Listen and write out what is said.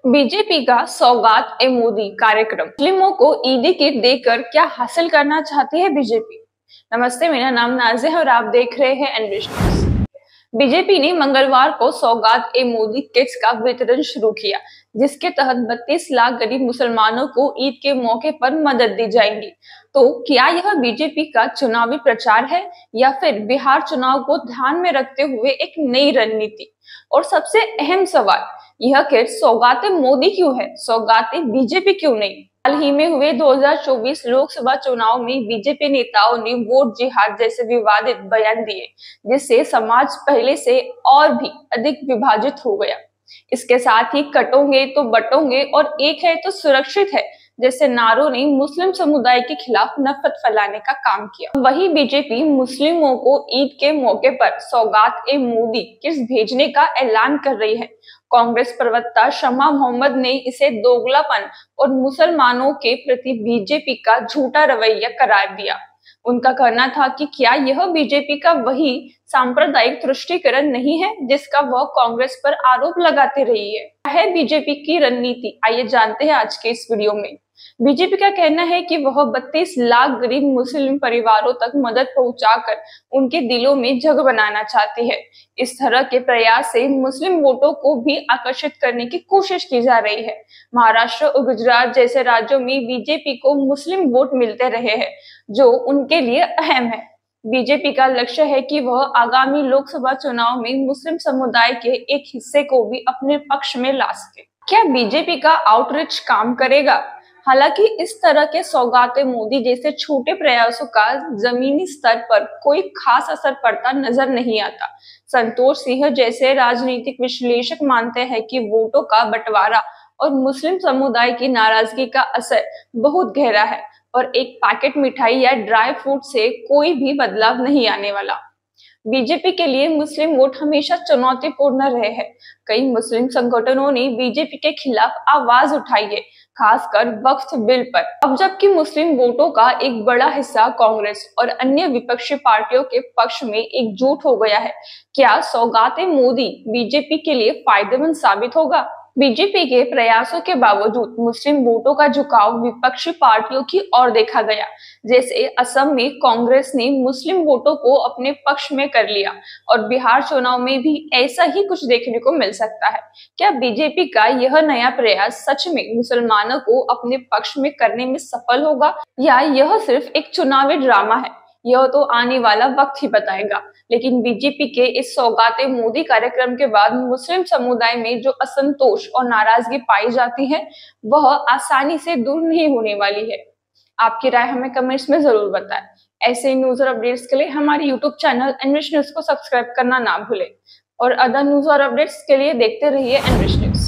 BJP का सौगात ए मोदी कार्यक्रम मुस्लिमों को ईदी किट देकर क्या हासिल करना चाहती है बीजेपी। नमस्ते, मेरा नाम नाज़िया है और आप देख रहे हैं एनरिच न्यूज़। बीजेपी ने मंगलवार को सौगात ए मोदी किट्स का वितरण शुरू किया, जिसके तहत 32 लाख गरीब मुसलमानों को ईद के मौके पर मदद दी जाएगी। तो क्या यह बीजेपी का चुनावी प्रचार है या फिर बिहार चुनाव को ध्यान में रखते हुए एक नई रणनीति? और सबसे अहम सवाल, यह किट सौगाते मोदी क्यों है, सौगाते बीजेपी क्यों नहीं? हाल ही में हुए 2024 लोकसभा चुनाव में बीजेपी नेताओं ने वोट जिहाद जैसे विवादित बयान दिए, जिससे समाज पहले से और भी अधिक विभाजित हो गया। इसके साथ ही कटोगे तो बटोगे और एक है तो सुरक्षित है जैसे नारों ने मुस्लिम समुदाय के खिलाफ नफरत फैलाने का काम किया। वहीं बीजेपी मुस्लिमों को ईद के मौके पर सौगात ए मोदी किट्स भेजने का ऐलान कर रही है। कांग्रेस प्रवक्ता शमा मोहम्मद ने इसे दोगलापन और मुसलमानों के प्रति बीजेपी का झूठा रवैया करार दिया। उनका कहना था कि क्या यह बीजेपी का वही सांप्रदायिक तुष्टीकरण नहीं है जिसका वह कांग्रेस पर आरोप लगाते रही है। क्या है बीजेपी की रणनीति, आइए जानते हैं आज के इस वीडियो में। बीजेपी का कहना है कि वह 32 लाख गरीब मुस्लिम परिवारों तक मदद पहुंचाकर उनके दिलों में जगह बनाना चाहती है। इस तरह के प्रयास से मुस्लिम वोटों को भी आकर्षित करने की कोशिश की जा रही है। महाराष्ट्र और गुजरात जैसे राज्यों में बीजेपी को मुस्लिम वोट मिलते रहे हैं, जो उनके लिए अहम है। बीजेपी का लक्ष्य है कि वह आगामी लोकसभा चुनाव में मुस्लिम समुदाय के एक हिस्से को भी अपने पक्ष में ला सके। क्या बीजेपी का आउटरीच काम करेगा? हालांकि इस तरह के सौगाते मोदी जैसे छोटे प्रयासों का जमीनी स्तर पर कोई खास असर पड़ता नजर नहीं आता। संतोष सिंह जैसे राजनीतिक विश्लेषक मानते हैं कि वोटों का बंटवारा और मुस्लिम समुदाय की नाराजगी का असर बहुत गहरा है और एक पैकेट मिठाई या ड्राई फ्रूट से कोई भी बदलाव नहीं आने वाला। बीजेपी के लिए मुस्लिम वोट हमेशा चुनौतीपूर्ण रहे हैं। कई मुस्लिम संगठनों ने बीजेपी के खिलाफ आवाज उठाई है, खासकर वक्फ बिल पर। अब जबकि मुस्लिम वोटों का एक बड़ा हिस्सा कांग्रेस और अन्य विपक्षी पार्टियों के पक्ष में एकजुट हो गया है, क्या सौगाते मोदी बीजेपी के लिए फायदेमंद साबित होगा? बीजेपी के प्रयासों के बावजूद मुस्लिम वोटों का झुकाव विपक्षी पार्टियों की ओर देखा गया। जैसे असम में कांग्रेस ने मुस्लिम वोटों को अपने पक्ष में कर लिया और बिहार चुनाव में भी ऐसा ही कुछ देखने को मिल सकता है। क्या बीजेपी का यह नया प्रयास सच में मुसलमानों को अपने पक्ष में करने में सफल होगा या यह सिर्फ एक चुनावी ड्रामा है? यह तो आने वाला वक्त ही बताएगा। लेकिन बीजेपी के इस सौगाते मोदी कार्यक्रम के बाद मुस्लिम समुदाय में जो असंतोष और नाराजगी पाई जाती है, वह आसानी से दूर नहीं होने वाली है। आपकी राय हमें कमेंट्स में जरूर बताएं। ऐसे न्यूज और अपडेट्स के लिए हमारे यूट्यूब चैनल एनरिच न्यूज को सब्सक्राइब करना ना भूलें और अदर न्यूज और अपडेट्स के लिए देखते रहिए एनरिच न्यूज।